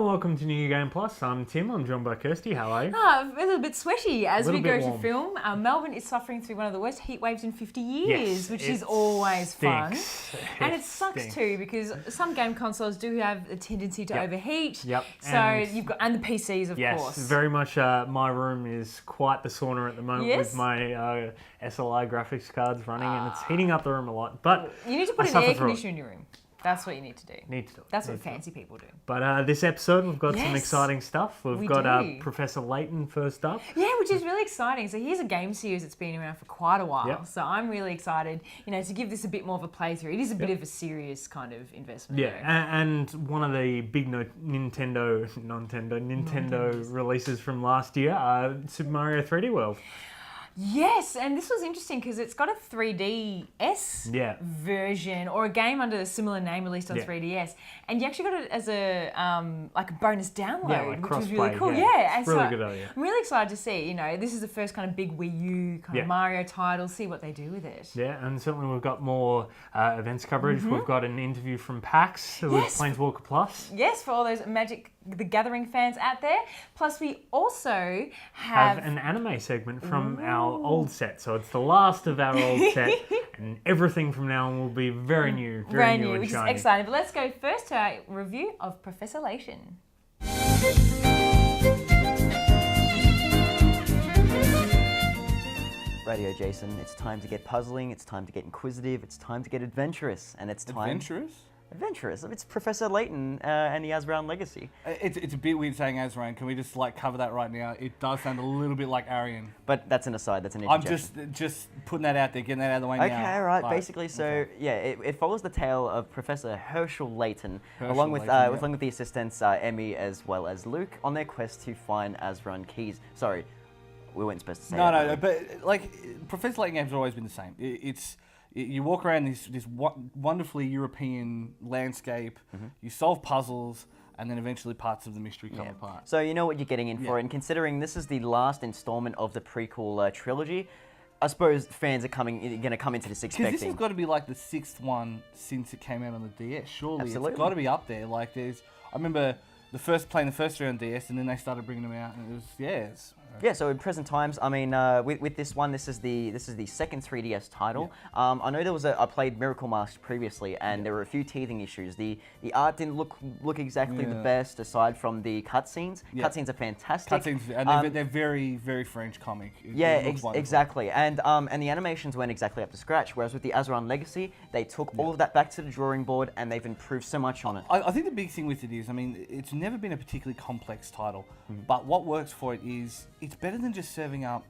and welcome to New Game Plus. I'm Tim. I'm joined by Kirsty. How are you? A little bit sweaty as we go to warm. film. Melbourne is suffering through one of the worst heat waves in 50 years, Yes, which it is always fun. And it sucks stinks. too because some game consoles do have a tendency to Yep. overheat. Yep. So And- you've got the PCs of Yes, course. very much. My room is quite the sauna at the moment Yes. with my SLI graphics cards running, and it's heating up the room a lot. But You need to I put an suffer air through it. conditioner in your room. That's what you need to do. Need to do it. That's Need what to do it. fancy people do. But this episode, we've got some Yes, exciting stuff. We've we got do. Professor Layton first up. Yeah, which is really exciting. So here's a game series that's been around for quite a while. Yep. So I'm really excited, to give this a bit more of a playthrough. It is a bit of a serious kind of investment. Yeah, though. and one of the big Nintendo releases from last year, Super Mario 3D World. Yes, and this was interesting because it's got a 3DS Yeah. version or a game under a similar name released on Yeah. 3DS, and you actually got it as a like a bonus download, Yeah, like which was really crossplay, cool. yeah. Yeah, and Really so good idea. I'm really excited to see. This is the first kind of big Wii U kind Yeah. of Mario title. See what they do with it. Yeah, and certainly we've got more events coverage. We've got an interview from PAX with Yes. Planeswalker Plus. Yes, for all those Magic the Gathering fans out there. Plus, we also Have have an anime segment from our old set. So it's the last of our old set, and everything from now on will be very new, very brand new new, and which shiny. is exciting. But let's go first to our review of Professor Layton. Radio Jason, it's time to get puzzling, it's time to get inquisitive, it's time to get adventurous, and it's time... Adventurous? Adventurous. It's Professor Layton and the Azrael Legacy. It's a bit weird saying Azrain. Can we just cover that right now? It does sound a little bit like Arian. But that's an aside, that's an I'm interjection. just putting that out there, getting that out of the way now. Okay, right. Like, Basically, so yeah, it follows the tale of Professor Herschel Layton, Herschel along with Layton, yeah. along with the assistants Emmy as well as Luke, on their quest to find Azran keys. Sorry, we weren't supposed to say. that, No, were we? but Professor Layton games have always been the same. You walk around this wonderfully European landscape, you solve puzzles, and then eventually parts of the mystery come apart. So you know what you're getting in for, Yeah. and considering this is the last installment of the prequel trilogy, I suppose fans are going to come into this Because expecting. this has got to be like the 6th one since it came out on the DS. Surely Absolutely. it's got to be up there. I remember playing the first three on DS, and then they started bringing them out, and it was Yeah, so in present times, I mean, with this one, this is the second 3DS title. I know there was I played Miracle Mask previously, and there were a few teething issues. The art didn't look exactly the best, aside from the cutscenes. Yeah. Cutscenes are fantastic. cutscenes, and they're very, very French comic. It looks wonderful. Exactly, and the animations weren't exactly up to scratch. Whereas with the Azran Legacy, they took all of that back to the drawing board, and they've improved so much on it. I think the big thing with it is, it's never been a particularly complex title, but what works for it is it's better than just serving up,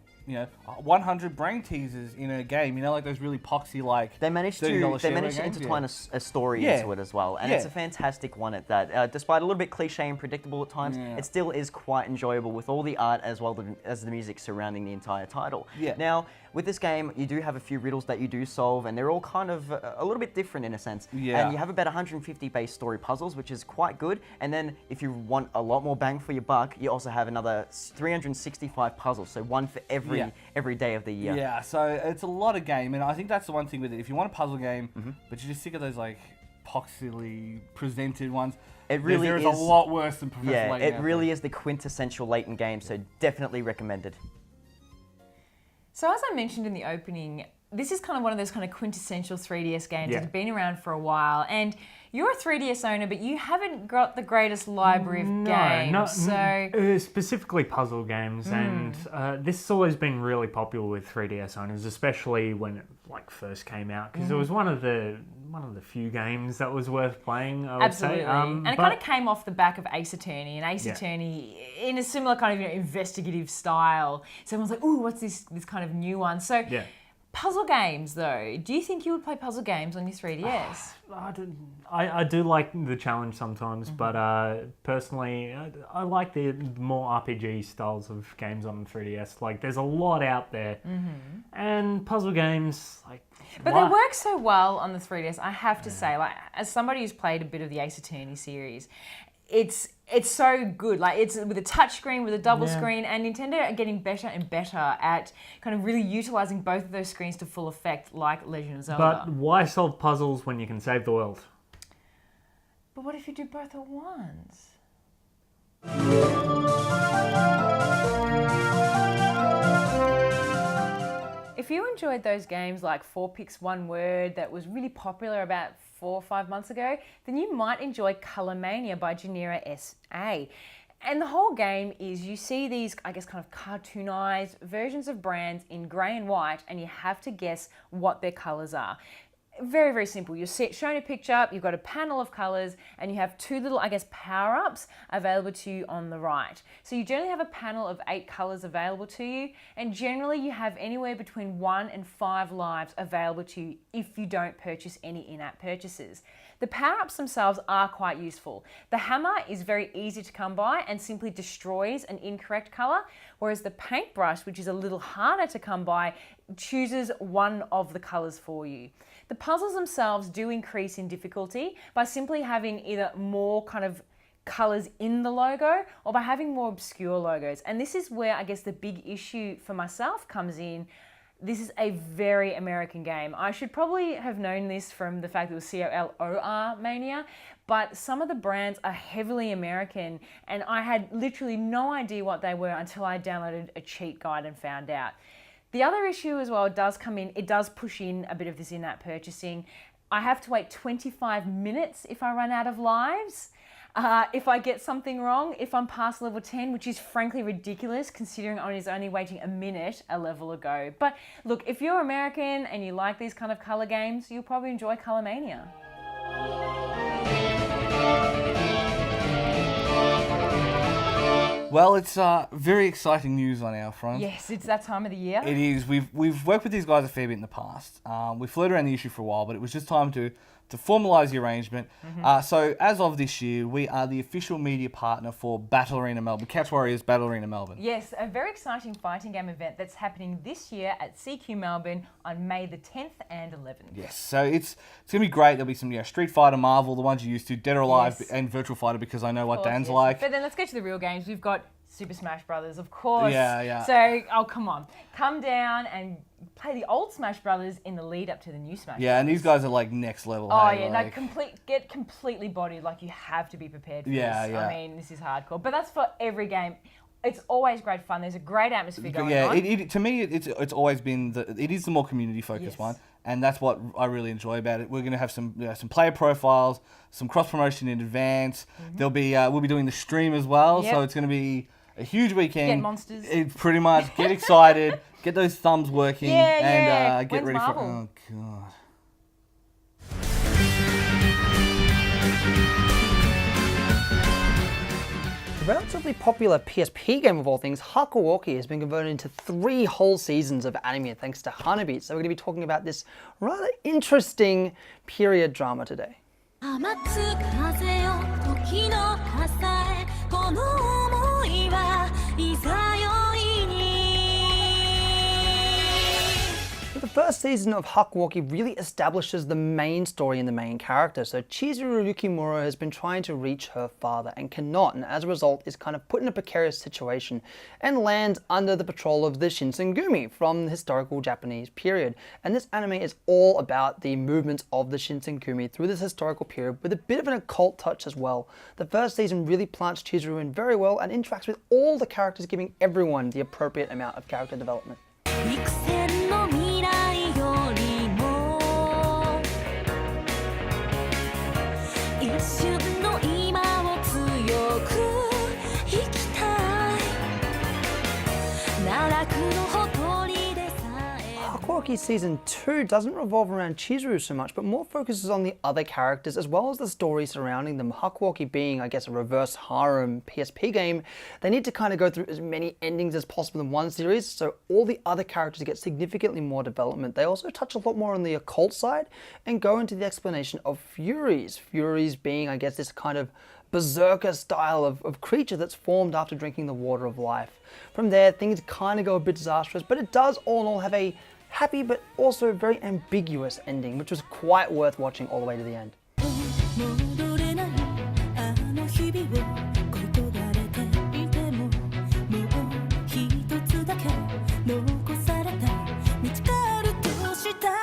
100 brain teasers in a game. Like those really poxy They managed to $30 shareware games, intertwine a story Yeah. into it as well, and Yeah. it's a fantastic one at that. Despite a little bit cliche and predictable at times, Yeah. it still is quite enjoyable with all the art as well as the music surrounding the entire title. Yeah. Now, with this game, you do have a few riddles that you do solve, and they're all kind of a little bit different in a sense. Yeah. And you have about 150 base story puzzles, which is quite good. And then, if you want a lot more bang for your buck, you also have another 365 puzzles, so one for every day of the year. Yeah, so it's a lot of game, and I think that's the one thing with it. If you want a puzzle game, but you're just sick of those poxily presented ones, It really there is is a lot worse than Professor Yeah, Layton it out really there. is the quintessential Layton game, so definitely recommended. So as I mentioned in the opening, this is kind of one of those kind of quintessential 3DS games Yeah. that have been around for a while. And you're a 3DS owner, but you haven't got the greatest library of games. Specifically puzzle games, and this has always been really popular with 3DS owners, especially when it first came out, because it was one of the few games that was worth playing. I would Absolutely. say. And it kind of came off the back of Ace Attorney, and Ace Yeah. Attorney in a similar kind of investigative style. So everyone's like, ooh, what's this kind of new one? So Yeah. puzzle games, though, do you think you would play puzzle games on your 3DS? I do like the challenge sometimes, but personally, I like the more RPG styles of games on the 3DS. There's a lot out there, and puzzle games But they work so well on the 3DS, I have to say, as somebody who's played a bit of the Ace Attorney series, it's so good. It's with a touch screen, with a double screen, and Nintendo are getting better and better at kind of really utilizing both of those screens to full effect, like Legend of Zelda. But why solve puzzles when you can save the world? But what if you do both at once? if you enjoyed those games like 4 Picks 1 Word that was really popular about 4 or 5 months ago, then you might enjoy Color Mania by Genera SA. And the whole game is you see these, I guess, kind of cartoonized versions of brands in grey and white, and you have to guess what their colours are. Very, very simple. You're shown a picture, you've got a panel of colours, and you have 2 little, I guess, power-ups available to you on the right. So you generally have a panel of 8 colours available to you, and generally you have anywhere between 1 and 5 lives available to you if you don't purchase any in-app purchases. The power-ups themselves are quite useful. The hammer is very easy to come by and simply destroys an incorrect colour, whereas the paintbrush, which is a little harder to come by, chooses one of the colours for you. The puzzles themselves do increase in difficulty by simply having either more kind of colours in the logo or by having more obscure logos. And this is where I guess the big issue for myself comes in. This is a very American game. I should probably have known this from the fact that it was COLOR Mania, but some of the brands are heavily American, and I had literally no idea what they were until I downloaded a cheat guide and found out. The other issue as well does come in, it does push in a bit of this in-app purchasing. I have to wait 25 minutes if I run out of lives. If I get something wrong, if I'm past level 10, which is frankly ridiculous considering I was only waiting a minute a level ago. But look, if you're American and you like these kind of colour games, you'll probably enjoy Color Mania. Well, it's very exciting news on our front. Yes, it's that time of the year. It is. We've worked with these guys a fair bit in the past. We floated around the issue for a while, but it was just time to formalise the arrangement. So as of this year, we are the official media partner for Battle Arena Melbourne, Couch Warriors Battle Arena Melbourne. Yes, a very exciting fighting game event that's happening this year at CQ Melbourne on May the 10th and 11th. Yes, so it's going to be great. There'll be some Street Fighter, Marvel, the ones you used to, Dead or Alive, Yes. and Virtual Fighter, because I know what Of course, Dan's yes. like. But then let's get to the real games. We've got Super Smash Brothers, of course. Yeah. So, oh, come on. Come down and play the old Smash Brothers in the lead up to the new Smash Yeah, and Brothers. these guys are like next level. Oh, hey, yeah, like, get completely bodied. Like, you have to be prepared for Yeah, this. yeah. I mean, this is hardcore. But that's for every game. It's always great fun. There's a great atmosphere going yeah, on. to me, it's always been it is the more community focused Yes. one, and that's what I really enjoy about it. We're going to have some player profiles, some cross promotion in advance. There'll be we'll be doing the stream as well, Yep. so it's going to be a huge weekend. Get monsters. It's pretty much get excited, get those thumbs working, Yeah. and get When's ready Marvel? for. Oh god. The relatively popular PSP game of all things, Hakuoki, has been converted into 3 whole seasons of anime thanks to Hanabi. So we're going to be talking about this rather interesting period drama today. 甘つ風よ時の朝へこの想いはいざよいに The first season of Hakuoki really establishes the main story and the main character. So Chizuru Yukimura has been trying to reach her father and cannot, and as a result is kind of put in a precarious situation and lands under the patrol of the Shinsengumi from the historical Japanese period. And this anime is all about the movements of the Shinsengumi through this historical period with a bit of an occult touch as well. The first season really plants Chizuru in very well and interacts with all the characters, giving everyone the appropriate amount of character development. 幾千の未来よりも一瞬の今を強く生きたい奈落のほとりでさえ Hakuoki Season 2 doesn't revolve around Chizuru so much, but more focuses on the other characters as well as the story surrounding them. Hakuoki being, I guess, a reverse harem PSP game, they need to kind of go through as many endings as possible in one series, so all the other characters get significantly more development. They also touch a lot more on the occult side and go into the explanation of Furies. Furies being, I guess, this kind of berserker style of creature that's formed after drinking the water of life. From there, things kind of go a bit disastrous, but it does all in all have a happy but also very ambiguous ending, which was quite worth watching all the way to the end. 戻れないあの日々を断られていてももう一つだけ残された見つかるとしたら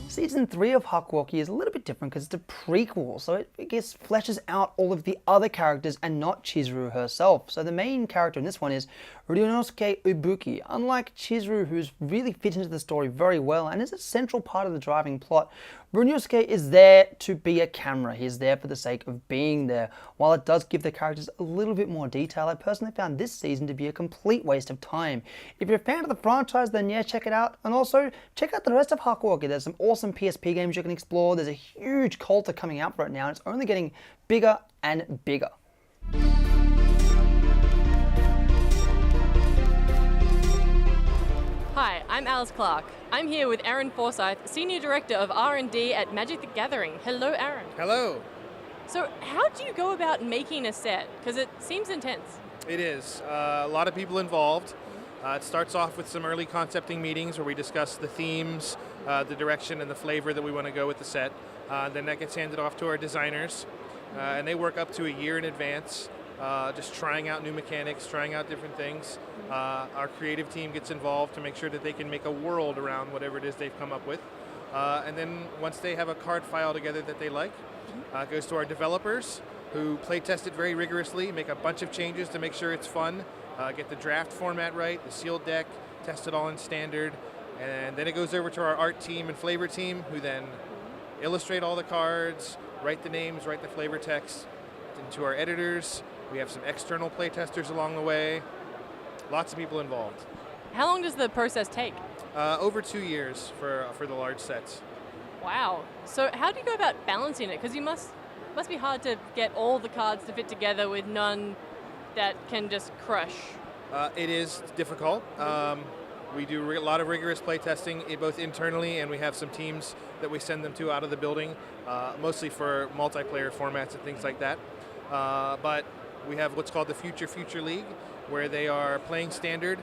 Season Season 3 of Hakuoki is a little bit different because it's a prequel, so it I guess fleshes out all of the other characters and not Chizuru herself. So the main character in this one is Ryunosuke Ibuki. Unlike Chizuru, who's really fit into the story very well and is a central part of the driving plot, Ryunosuke is there to be a camera. He's there for the sake of being there. While it does give the characters a little bit more detail, I personally found this season to be a complete waste of time. If you're a fan of the franchise, then yeah, check it out. And also, check out the rest of Hakuoki. There's some awesome PSP games you can explore. There's a huge culture coming out for it now, and it's only getting bigger and bigger. Hi, I'm Alice Clark. I'm here with Aaron Forsyth, Senior Director of R&D at Magic the Gathering. Hello, Aaron. Hello. So how do you go about making a set? Because it seems intense. It is. A lot of people involved. It starts off with some early concepting meetings where we discuss the themes, the direction, and the flavor that we want to go with the set. Then that gets handed off to our designers, and they work up to a year in advance, just trying out new mechanics, trying out different things. Our creative team gets involved to make sure that they can make a world around whatever it is they've come up with. And then once they have a card file together that they like, it goes to our developers, who play test it very rigorously, make a bunch of changes to make sure it's fun, get the draft format right, the sealed deck, test it all in standard, and then it goes over to our art team and flavor team, who then illustrate all the cards, write the names, write the flavor text, and to our editors. We have some external play testers along the way. Lots of people involved. How long does the process take? Over 2 years for the large sets. Wow. So how do you go about balancing it? Because you must be hard to get all the cards to fit together with none that can just crush. It is difficult. We do a lot of rigorous play testing, both internally, and we have some teams that we send them to out of the building, mostly for multiplayer formats and things like that. But we have what's called the Future League, where they are playing standard,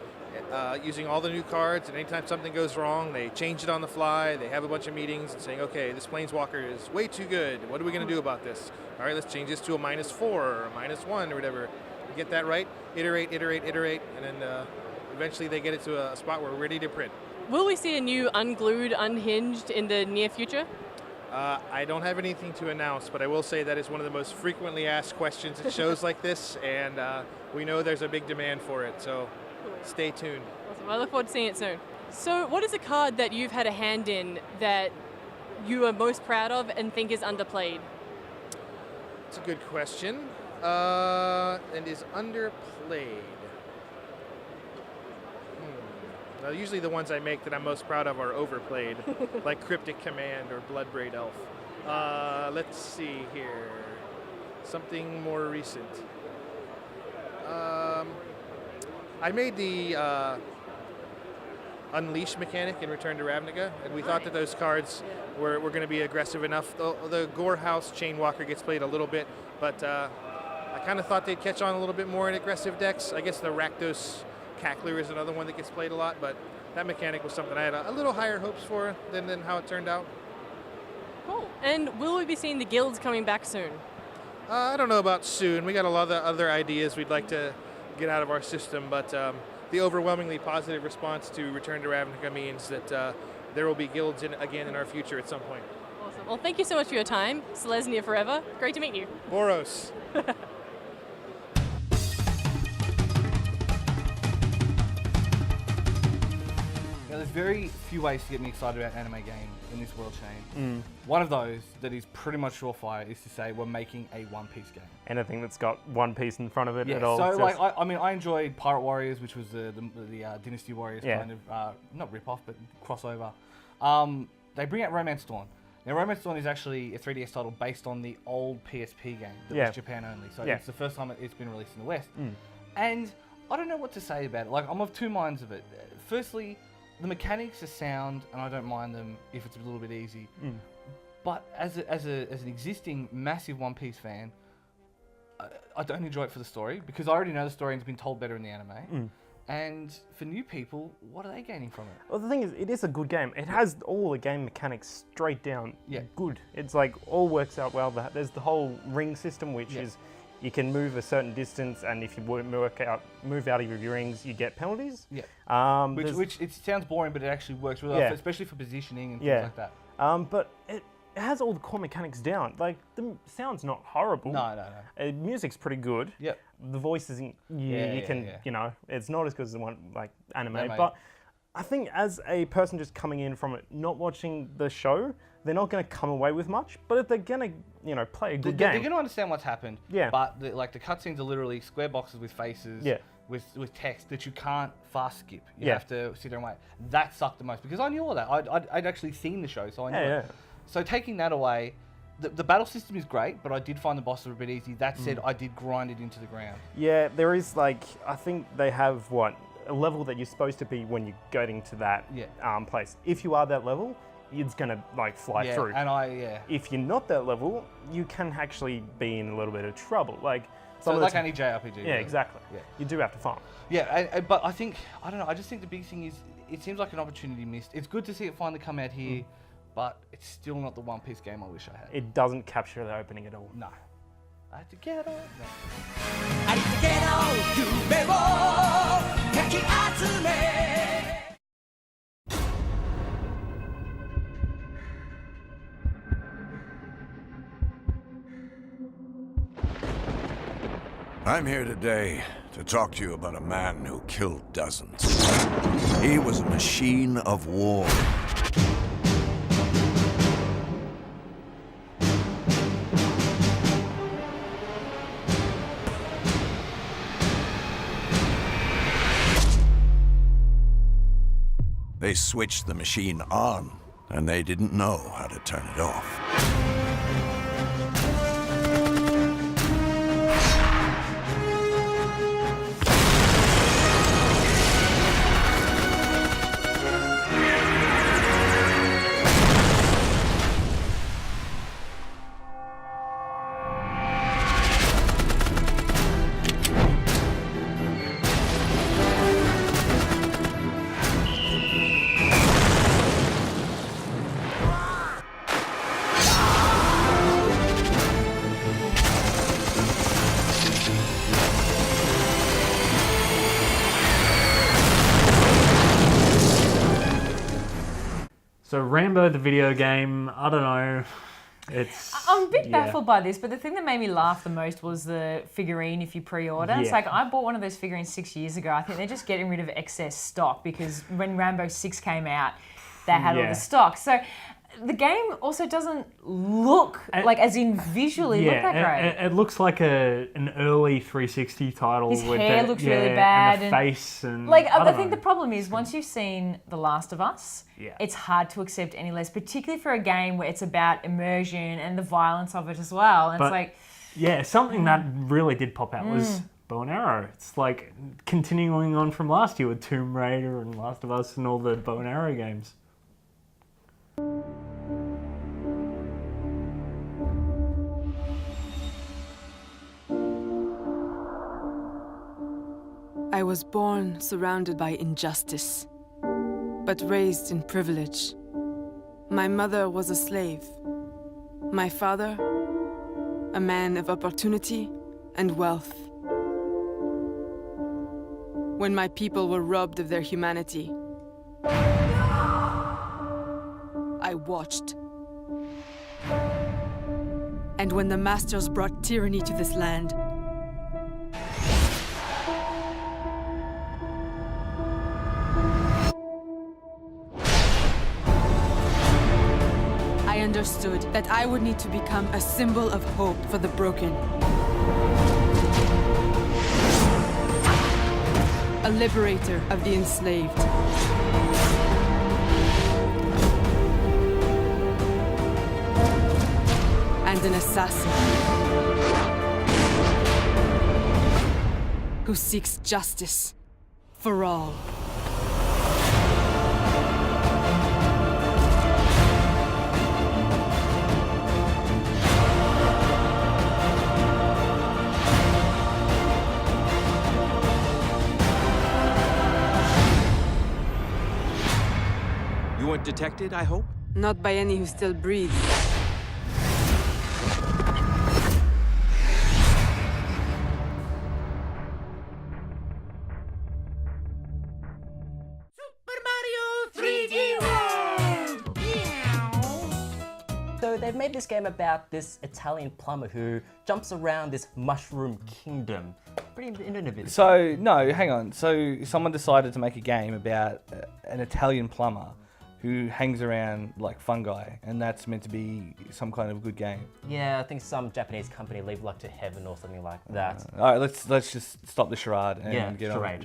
using all the new cards, and anytime something goes wrong, they change it on the fly. They have a bunch of meetings and saying, okay, this Planeswalker is way too good. What are we going to do about this? All right, let's change this to a -4 or a -1 or whatever. We get that right, iterate, and then eventually they get it to a spot where we're ready to print. Will we see a new Unglued, Unhinged in the near future? I don't have anything to announce, but I will say that is one of the most frequently asked questions at shows like this, and we know there's a big demand for it, so stay tuned. Awesome. I look forward to seeing it soon. So what is a card that you've had a hand in that you are most proud of and think is underplayed? It's a good question. And is underplayed. Usually the ones I make that I'm most proud of are overplayed, like Cryptic Command or Bloodbraid Elf. Let's see here. Something more recent. I made the Unleash mechanic in Return to Ravnica, and we thought that those cards were going to be aggressive enough. The Gorehouse Chainwalker gets played a little bit, but I kind of thought they'd catch on a little bit more in aggressive decks. I guess the Rakdos Cackler is another one that gets played a lot, but that mechanic was something I had a little higher hopes for than how it turned out. Cool. And will we be seeing the guilds coming back soon? I don't know about soon. We got a lot of other ideas we'd like to get out of our system, but the overwhelmingly positive response to Return to Ravnica means that there will be guilds again in our future at some point. Awesome. Well, thank you so much for your time. Selesnya forever. Great to meet you. Boros. There's very few ways to get me excited about anime game in this world chain. One of those that is pretty much surefire is to say we're making a One Piece game. Anything that's got One Piece in front of it Yeah, at all. so it's like just- I mean I enjoyed Pirate Warriors, which was the Dynasty Warriors Yeah. kind of not rip off but crossover. They bring out Romance Dawn. Now Romance Dawn is actually a 3DS title based on the old PSP game that Yeah. was Japan only. So Yeah. it's the first time it's been released in the West. And I don't know what to say about it. Like I'm of two minds of it. Firstly, the mechanics are sound, and I don't mind them if it's a little bit easy. But as an existing massive One Piece fan, I don't enjoy it for the story because I already know the story and it's been told better in the anime. And for new people, what are they gaining from it? Well, the thing is, it is a good game. It has all the game mechanics straight down good. It's like all works out well. There's the whole ring system, which is you can move a certain distance, and if you move out of your rings, you get penalties. Yeah. There's- Which it sounds boring, but it actually works really well, especially for positioning and things like that. but it has all the core mechanics down. Like, the sound's not horrible. No. Music's pretty good. Yep. The voices, you can, yeah. you know, it's not as good as the one, like, anime. Anime. But I think as a person just coming in from it, not watching the show, they're not going to come away with much. But if they're going to, you know, play a good They're game. going to understand what's happened. Yeah. But the cutscenes are literally square boxes with faces. Yeah. With text that you can't fast skip. You Yeah. have to sit there and wait. That sucked the most because I knew all that. I'd actually seen the show, so I knew Yeah, it. yeah. So taking that away, the battle system is great, but I did find the bosses a bit easy. That said, I did grind it into the ground. Yeah, there is, like, I think they have, a level that you're supposed to be when you're getting to that place. If you are that level, it's going to, like, fly through. And If you're not that level, you can actually be in a little bit of trouble. Like, So some of like the any JRPG. yeah, really. exactly. Yeah. You do have to farm. Yeah, but I think, I don't know, I just think the big thing is, it seems like an opportunity missed. It's good to see it finally come out here, but it's still not the One Piece game I wish I had. It doesn't capture the opening at all. No. I had to get on. No. ありったけの夢をかき集め I'm here today to talk to you about a man who killed dozens. He was a machine of war. They switched the machine on, and they didn't know how to turn it off. So Rambo the video game, I don't know. It's I'm a bit baffled by this, but the thing that made me laugh the most was the figurine if you pre-order. It's Yeah. like, I bought one of those figurines 6 years ago. I think they're just getting rid of excess stock because when Rambo 6 came out, they had all Yeah. the stock. So the game also doesn't look like, as in visually, look that great. It looks like an early 360 title. His with hair the, looks really bad. and the face and Like, I I don't think know. the problem is once you've seen The Last of Us, Yeah. it's hard to accept any less, particularly for a game where it's about immersion and the violence of it as well. And But- it's like, Yeah, something that really did pop out was bow and arrow. It's like continuing on from last year with Tomb Raider and Last of Us and all the bow and arrow games. I was born surrounded by injustice, but raised in privilege. My mother was a slave. My father, a man of opportunity and wealth. When my people were robbed of their humanity, I watched. And when the masters brought tyranny to this land, I understood that I would need to become a symbol of hope for the broken. A liberator of the enslaved. And an assassin who seeks justice for all. You weren't detected, I hope? Not by any who still breathe. Super Mario 3D World! So they've made this game about this Italian plumber who jumps around this mushroom kingdom. Pretty innovative. So, no, hang on. So someone decided to make a game about an Italian plumber who hangs around like fungi, and that's meant to be some kind of good game. Yeah, I think some Japanese company, Leave Luck to Heaven or something like that. All right, let's just stop the charade and get charade.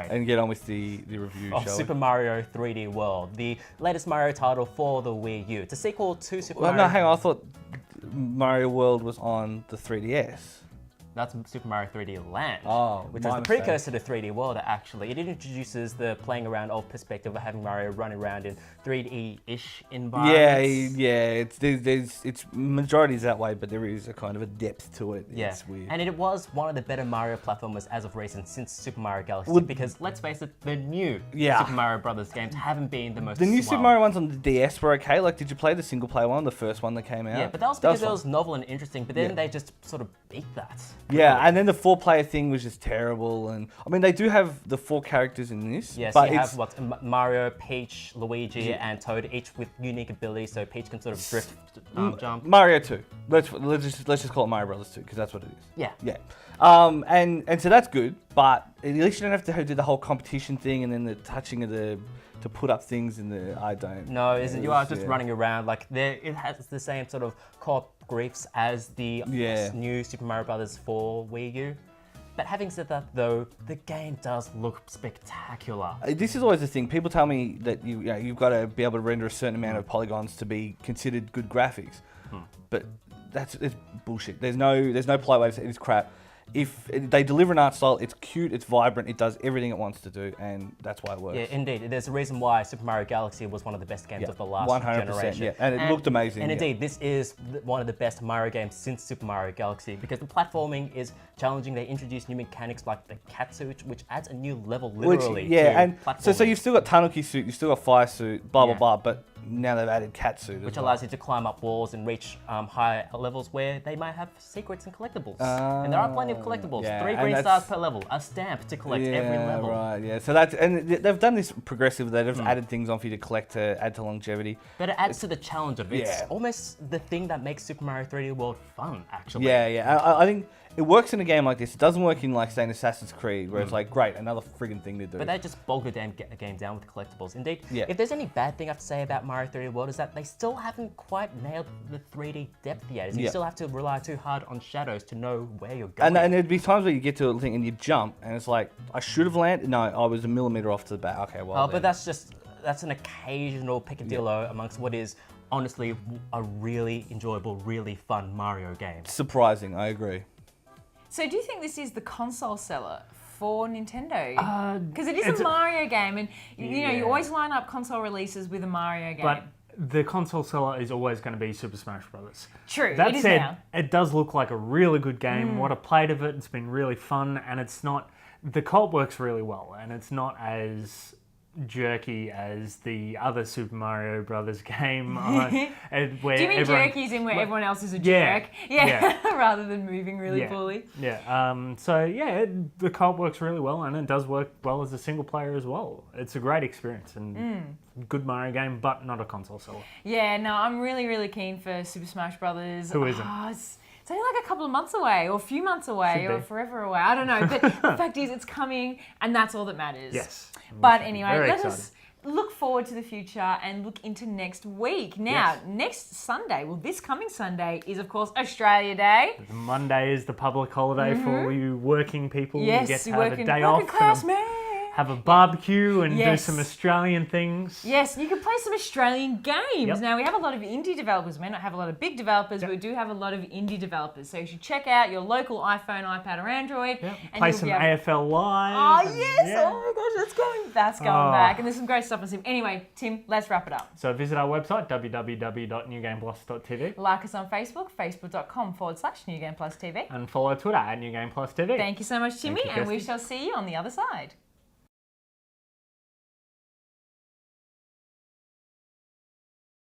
and get on with the review. Of Super Mario 3D World, the latest Mario title for the Wii U. It's a sequel to Super Mario. No, hang on. I thought Mario World was on the 3DS. That's Super Mario 3D Land, which is my the precursor to 3D World, actually. It introduces the playing around of perspective of having Mario run around in 3D-ish environments. Yeah. It's majority is that way, but there is a kind of a depth to it. Yeah. It's weird. And it was one of the better Mario platformers as of recent since Super Mario Galaxy, because let's face it, the new Super Mario Brothers games haven't been the most The new swell. Super Mario ones on the DS were okay. Like, did you play the single player one, the first one that came out? Yeah, but that was because it fun. was novel and interesting, but then they just sort of beat that. Yeah, and then the 4-player thing was just terrible. And I mean, they do have the 4 characters in this. Yes, but you have Mario, Peach, Luigi, and Toad, each with unique abilities. So Peach can sort of drift, jump. Mario 2. Let's just call it Mario Brothers 2 because that's what it is. Yeah. Yeah. And so that's good, but at least you don't have to do the whole competition thing and then the touching of to put up things in the I don't. No, you are just running around like it has the same sort of co-op griefs as the new Super Mario Brothers for Wii U. But having said that, though, the game does look spectacular. This is always the thing. People tell me that you've got to be able to render a certain amount of polygons to be considered good graphics, but it's bullshit. There's no polite way to say it. It's crap. If they deliver an art style, it's cute, it's vibrant, it does everything it wants to do, and that's why it works. Yeah, indeed. There's a reason why Super Mario Galaxy was one of the best games of the last 100%, generation. Yeah, and it looked amazing. And indeed, this is one of the best Mario games since Super Mario Galaxy, because the platforming is challenging. They introduced new mechanics like the cat suit, which adds a new level, literally. And so you've still got Tanuki suit, you've still got Fire suit, blah blah blah, but now they've added cat suit, which allows you to climb up walls and reach higher levels where they might have secrets and collectibles. And there are plenty of collectibles. 3 green stars per level, a stamp to collect every level. Right, yeah. So they've done this progressively. They've added things on for you to collect to add to longevity. But it adds to the challenge of it. It's almost the thing that makes Super Mario 3D World fun, actually. Yeah. I think it works in a game like this. It doesn't work in, like, say, an Assassin's Creed, where it's like, great, another friggin' thing to do. But they just bog the damn game down with collectibles. Indeed, if there's any bad thing I have to say about Mario 3D World is that they still haven't quite nailed the 3D depth yet. You still have to rely too hard on shadows to know where you're going. And there'd be times where you get to a thing and you jump, and it's like, I should have landed. No, I was a millimeter off to the back. Okay, well. But that's an occasional peccadillo amongst what is honestly a really enjoyable, really fun Mario game. Surprising, I agree. So do you think this is the console seller for Nintendo? Because it is a Mario game, and you always line up console releases with a Mario game. But the console seller is always going to be Super Smash Bros. True, That it is said, now. it does look like a really good game. What I played of it, it's been really fun, and it's not... The co-op works really well, and it's not as jerky as the other Super Mario Brothers game. Where Do you mean jerky is in where everyone else is a jerk? Yeah. Rather than moving really poorly. Yeah. The co-op works really well, and it does work well as a single player as well. It's a great experience and good Mario game, but not a console seller. Yeah, no, I'm really, really keen for Super Smash Brothers. Who isn't? It's only like a couple of months away, or a few months away, or forever away. I don't know. But the fact is, it's coming, and that's all that matters. Yes. But anyway, let us look forward to the future and look into next week. Now, next Sunday, this coming Sunday is, of course, Australia Day. Monday is the public holiday for you working people. Yes, you get to have a day working off. class man. Have a barbecue and do some Australian things. Yes, you can play some Australian games. Yep. Now, we have a lot of indie developers. We may not have a lot of big developers, but we do have a lot of indie developers. So you should check out your local iPhone, iPad, or Android. Yep. And Play some AFL Live. Oh, yes. Oh, my gosh, that's going back. And there's some great stuff on Sim. Anyway, Tim, let's wrap it up. So visit our website, www.newgameplus.tv. Like us on Facebook, facebook.com/NewGamePlusTV. And follow Twitter @NewGamePlusTV. Thank you so much, Timmy, you, and we Kirsty. shall see you on the other side.